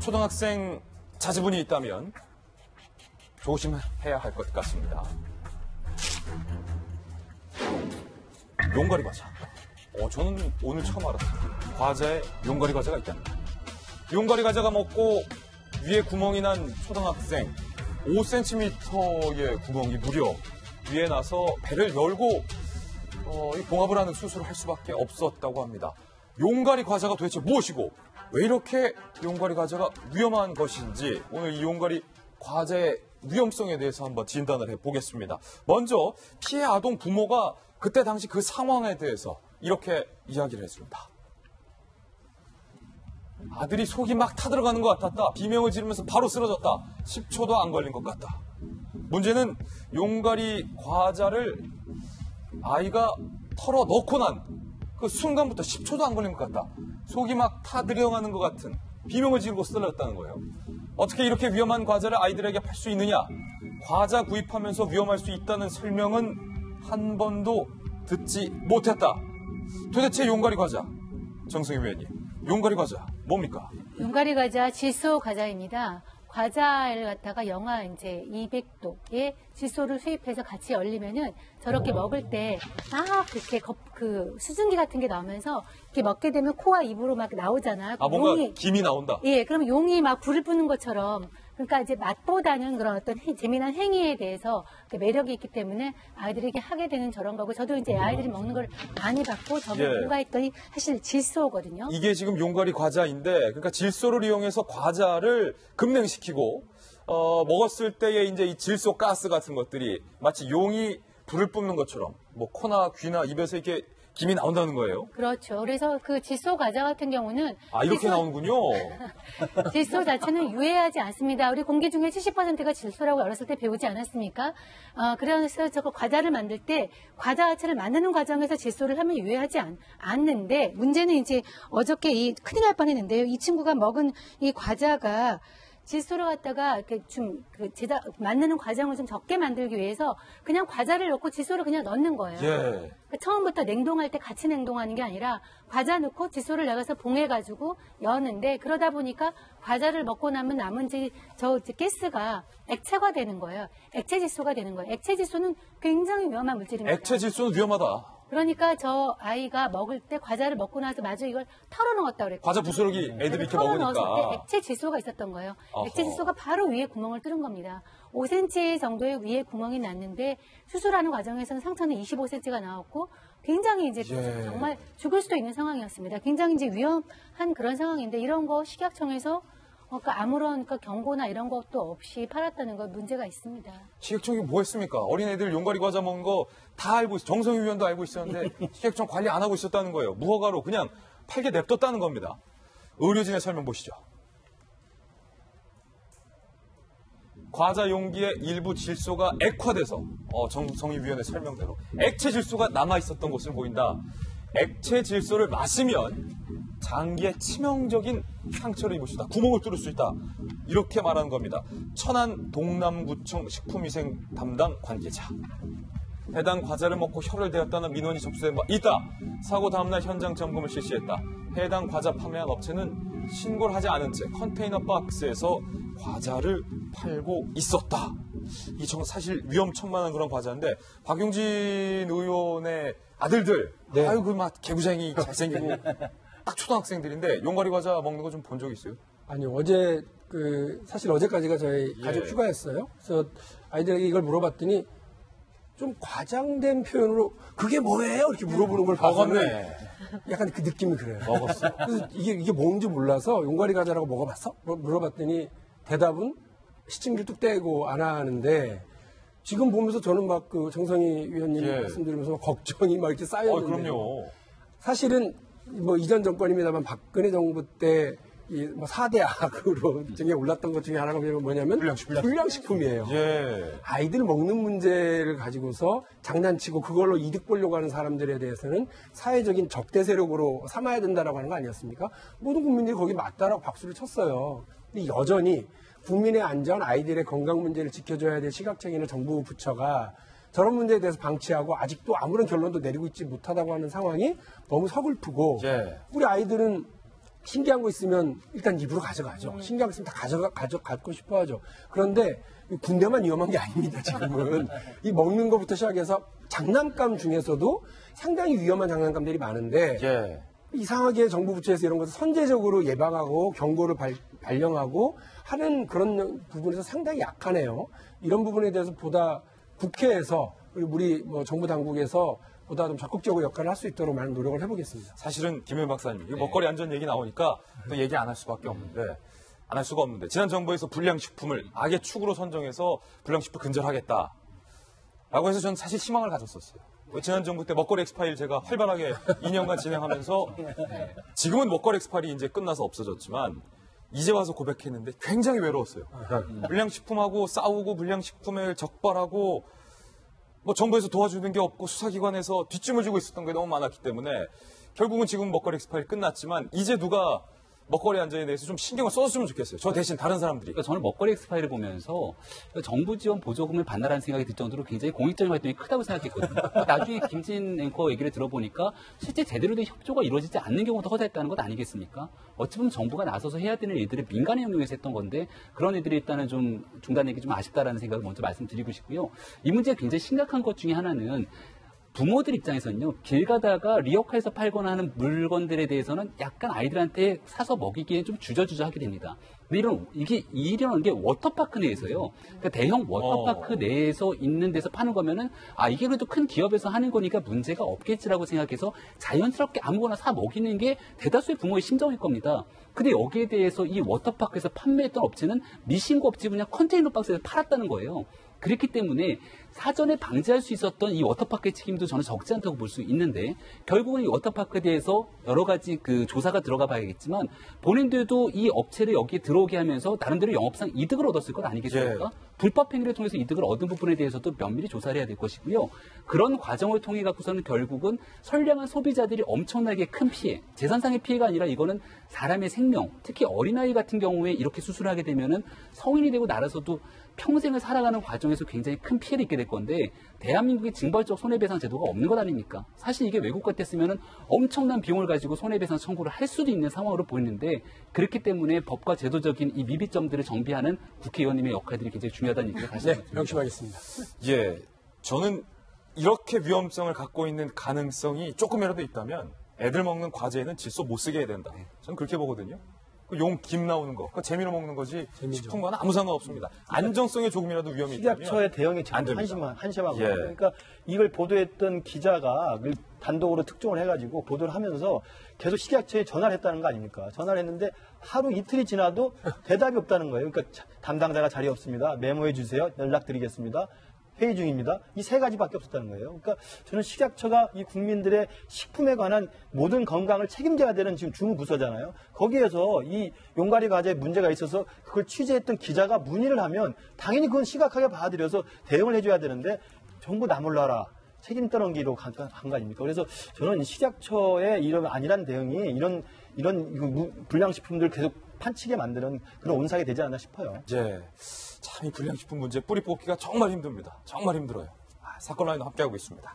초등학생 자제분이 있다면 조심해야 할 것 같습니다. 용가리 과자. 저는 오늘 처음 알았어요. 과자에 용가리 과자가 있답니다. 용가리 과자가 먹고 위에 구멍이 난 초등학생 5cm의 구멍이 무려 위에 나서 배를 열고 이 봉합을 하는 수술을 할 수밖에 없었다고 합니다. 용가리 과자가 도대체 무엇이고 왜 이렇게 용가리 과자가 위험한 것인지 오늘 이 용가리 과자의 위험성에 대해서 한번 진단을 해보겠습니다. 먼저 피해 아동 부모가 그때 당시 그 상황에 대해서 이렇게 이야기를 했습니다. 아들이 속이 막 타들어가는 것 같았다. 비명을 지르면서 바로 쓰러졌다. 10초도 안 걸린 것 같다. 문제는 용가리 과자를 아이가 털어 넣고 난 그 순간부터 10초도 안 걸린 것 같다. 속이 막 타들어가는 것 같은 비명을 지르고 쓰러졌다는 거예요. 어떻게 이렇게 위험한 과자를 아이들에게 팔 수 있느냐? 과자 구입하면서 위험할 수 있다는 설명은 한 번도 듣지 못했다. 도대체 용가리 과자, 정승희 위원님, 용가리 과자 뭡니까? 용가리 과자 질소 과자입니다. 과자를 갖다가 영하 이제 200도의 질소를 수입해서 같이 얼리면은 저렇게 먹을 때 막 이렇게 그 수증기 같은 게 나오면서 이렇게 먹게 되면 코와 입으로 막 나오잖아요. 뭔가 김이 나온다. 예, 그럼 용이 막 불을 뿜는 것처럼. 그러니까 이제 맛보다는 그런 어떤 재미난 행위에 대해서 매력이 있기 때문에 아이들에게 하게 되는 저런 거고, 저도 이제 아이들이 먹는 걸 많이 봤고 저도 뭔가했더니 사실 질소거든요. 이게 지금 용가리 과자인데, 그러니까 질소를 이용해서 과자를 급냉시키고 먹었을 때의 이제 이 질소 가스 같은 것들이 마치 용이 불을 뿜는 것처럼 뭐 코나 귀나 입에서 이렇게 김이 나온다는 거예요. 그렇죠. 그래서 그 질소 과자 같은 경우는 이렇게 나오는군요. 질소 자체는 유해하지 않습니다. 우리 공기 중에 70%가 질소라고 어렸을 때 배우지 않았습니까? 그래서 저거 과자를 만들 때 과자 자체를 만드는 과정에서 질소를 하면 유해하지 않는데, 문제는 이제 어저께 큰일 날 뻔했는데요. 이 친구가 먹은 이 과자가 질소를 갖다가 이렇게 좀 만드는 과정을 좀 적게 만들기 위해서 그냥 과자를 넣고 질소를 그냥 넣는 거예요. 그러니까 처음부터 냉동할 때 같이 냉동하는 게 아니라 과자 넣고 질소를 나가서 봉해가지고 여는데, 그러다 보니까 과자를 먹고 나면 남은 저 가스가 액체가 되는 거예요. 액체 질소가 되는 거예요. 액체 질소는 굉장히 위험한 물질입니다. 액체 질소는 위험하다. 그러니까 저 아이가 먹을 때 과자를 먹고 나서 마저 이걸 털어넣었다고 그랬거든요. 과자 부스러기 애들이 이렇게 먹으니까. 털어넣었을 때 액체 질소가 있었던 거예요. 액체 질소가 바로 위에 구멍을 뚫은 겁니다. 5cm 정도의 위에 구멍이 났는데 수술하는 과정에서는 상처는 25cm가 나왔고 굉장히 이제 정말 죽을 수도 있는 상황이었습니다. 굉장히 이제 위험한 그런 상황인데, 이런 거 식약청에서 아무런 경고나 이런 것도 없이 팔았다는 거 문제가 있습니다. 식약청이 뭐 했습니까? 어린애들 용가리 과자 먹는 거 다 알고 있어. 정성희 위원도 알고 있었는데 식약청 관리 안 하고 있었다는 거예요. 무허가로 그냥 팔게 냅뒀다는 겁니다. 의료진의 설명 보시죠. 과자 용기에 일부 질소가 액화돼서 정성희 위원의 설명대로 액체 질소가 남아 있었던 것을 보인다. 액체 질소를 마시면 장기에 치명적인 상처를 입을 수 있다. 구멍을 뚫을 수 있다. 이렇게 말하는 겁니다. 천안 동남구청 식품위생 담당 관계자. 해당 과자를 먹고 혀를 대었다는 민원이 접수된 바 있다. 사고 다음날 현장 점검을 실시했다. 해당 과자 판매한 업체는 신고를 하지 않은 채 컨테이너 박스에서 과자를 팔고 있었다. 이 사실 위험천만한 그런 과자인데, 박용진 의원의 아들들, 아이고 막 개구쟁이 잘생기고 딱 초등학생들인데 용가리 과자 먹는 거 좀 본 적 있어요? 아니요. 어제 사실 어제까지가 저희 가족 휴가였어요. 그래서 아이들에게 이걸 물어봤더니 좀 과장된 표현으로 그게 뭐예요? 이렇게 물어보는 걸 봐서는 약간 그 느낌이 그래요. 먹었어. 그래서 이게 뭔지 몰라서 용가리 과자라고 먹어봤어? 물어봤더니 대답은 시침기 뚝 떼고 안 하는데, 지금 보면서 저는 막 정성희 위원님 말씀드리면서 걱정이 막 이렇게 쌓였는데. 그럼요. 사실은 뭐 이전 정권입니다만 박근혜 정부 때 뭐 4대 악으로 등에 올랐던 것 중에 하나가 뭐냐면 불량식품이에요. 아이들 먹는 문제를 가지고서 장난치고 그걸로 이득 보려고 하는 사람들에 대해서는 사회적인 적대 세력으로 삼아야 된다라고 하는 거 아니었습니까? 모든 국민들이 거기 맞다라고 박수를 쳤어요. 근데 여전히 국민의 안전, 아이들의 건강 문제를 지켜줘야 될 식약청이나 정부 부처가 저런 문제에 대해서 방치하고 아직도 아무런 결론도 내리고 있지 못하다고 하는 상황이 너무 서글프고, 우리 아이들은 신기한 거 있으면 일단 입으로 가져가죠. 신기한 거 있으면 다 갖고 싶어 하죠. 그런데 군대만 위험한 게 아닙니다, 지금은. 이 먹는 것부터 시작해서 장난감 중에서도 상당히 위험한 장난감들이 많은데, 예. 이상하게 정부 부처에서 이런 것을 선제적으로 예방하고 경고를 발령하고 하는 그런 부분에서 상당히 약하네요. 이런 부분에 대해서 보다 국회에서 그리고 우리 정부 당국에서 보다 좀 적극적으로 역할을 할 수 있도록 많은 노력을 해보겠습니다. 사실은 김현 박사님, 이 먹거리 안전 얘기 나오니까 또 얘기 안 할 수밖에 없는데, 안 할 수가 없는데, 지난 정부에서 불량식품을 악의 축으로 선정해서 불량식품 근절하겠다. 라고 해서 저는 사실 희망을 가졌었어요. 지난 정부 때 먹거리 엑스파일 제가 활발하게 2년간 진행하면서 지금은 먹거리 엑스파일이 이제 끝나서 없어졌지만 이제 와서 고백했는데 굉장히 외로웠어요. 불량식품하고 싸우고 불량식품을 적발하고 정부에서 도와주는 게 없고 수사기관에서 뒷짐을 지고 있었던 게 너무 많았기 때문에 결국은 지금 먹거리 엑스파일 끝났지만 이제 누가 먹거리 안전에 대해서 좀 신경을 써줬으면 좋겠어요. 저 대신 다른 사람들이. 그러니까 저는 먹거리 엑스파일을 보면서 정부 지원 보조금을 받나라는 생각이 들 정도로 굉장히 공익적인 활동이 크다고 생각했거든요. 나중에 김진 앵커 얘기를 들어보니까 실제 제대로 된 협조가 이루어지지 않는 경우도 허다했다는 것 아니겠습니까? 어찌 보면 정부가 나서서 해야 되는 일들을 민간의 영역에서 했던 건데 그런 일들이 일단은 좀 중단되기 좀 아쉽다라는 생각을 먼저 말씀드리고 싶고요. 이 문제가 굉장히 심각한 것 중에 하나는 부모들 입장에서는요, 길 가다가 리어카에서 팔거나 하는 물건들에 대해서는 약간 아이들한테 사서 먹이기엔 좀 주저주저 하게 됩니다. 근데 이게 이런 게 워터파크 내에서요, 그러니까 대형 워터파크 내에서 있는 데서 파는 거면은, 이게 그래도 큰 기업에서 하는 거니까 문제가 없겠지라고 생각해서 자연스럽게 아무거나 사 먹이는 게 대다수의 부모의 심정일 겁니다. 근데 여기에 대해서 이 워터파크에서 판매했던 업체는 미신고 업체 그냥 컨테이너 박스에서 팔았다는 거예요. 그렇기 때문에 사전에 방지할 수 있었던 이 워터파크의 책임도 저는 적지 않다고 볼 수 있는데 결국은 이 워터파크에 대해서 여러 가지 그 조사가 들어가 봐야겠지만 본인들도 이 업체를 여기에 들어오게 하면서 나름대로 영업상 이득을 얻었을 것 아니겠습니까? 예. 불법 행위를 통해서 이득을 얻은 부분에 대해서도 면밀히 조사를 해야 될 것이고요. 그런 과정을 통해 갖고서는 결국은 선량한 소비자들이 엄청나게 큰 피해, 재산상의 피해가 아니라 이거는 사람의 생명, 특히 어린아이 같은 경우에 이렇게 수술을 하게 되면은 성인이 되고 나서도 평생을 살아가는 과정에서 굉장히 큰 피해를 입게 될 건데 대한민국의 징벌적 손해배상 제도가 없는 것 아닙니까? 사실 이게 외국 같았으면 엄청난 비용을 가지고 손해배상 청구를 할 수도 있는 상황으로 보이는데 그렇기 때문에 법과 제도적인 이 미비점들을 정비하는 국회의원님의 역할들이 굉장히 중요하다는 얘기를 다시 네, 명심하겠습니다. 예, 저는 이렇게 위험성을 갖고 있는 가능성이 조금이라도 있다면 애들 먹는 과제에는 질소 못 쓰게 해야 된다. 저는 그렇게 보거든요. 용 김 나오는 거, 그 재미로 먹는 거지 식품과는 아무 상관없습니다. 안정성에 조금이라도 위험이 있다면 식약처의 대응이 참 한심하고 그러니까 이걸 보도했던 기자가 단독으로 특종을 해가지고 보도를 하면서 계속 식약처에 전화를 했다는 거 아닙니까? 전화를 했는데 하루 이틀이 지나도 대답이 없다는 거예요. 그러니까 담당자가 자리 없습니다. 메모해 주세요. 연락드리겠습니다. 회의 중입니다. 이 세 가지밖에 없었다는 거예요. 그러니까 저는 식약처가 이 국민들의 식품에 관한 모든 건강을 책임져야 되는 지금 주무부서잖아요. 거기에서 이 용가리 과제에 문제가 있어서 그걸 취재했던 기자가 문의를 하면 당연히 그건 심각하게 받아들여서 대응을 해줘야 되는데 전부 나 몰라라. 책임 떠넘기로 간 거 아닙니까? 그래서 저는 식약처의 이런 안일한 대응이 이런 불량식품들 계속 판치게 만드는 그런 온상이 되지 않나 싶어요. 예. 참 이 불량식품 문제 뿌리 뽑기가 정말 힘듭니다. 정말 힘들어요. 사건 라인도 함께하고 있습니다.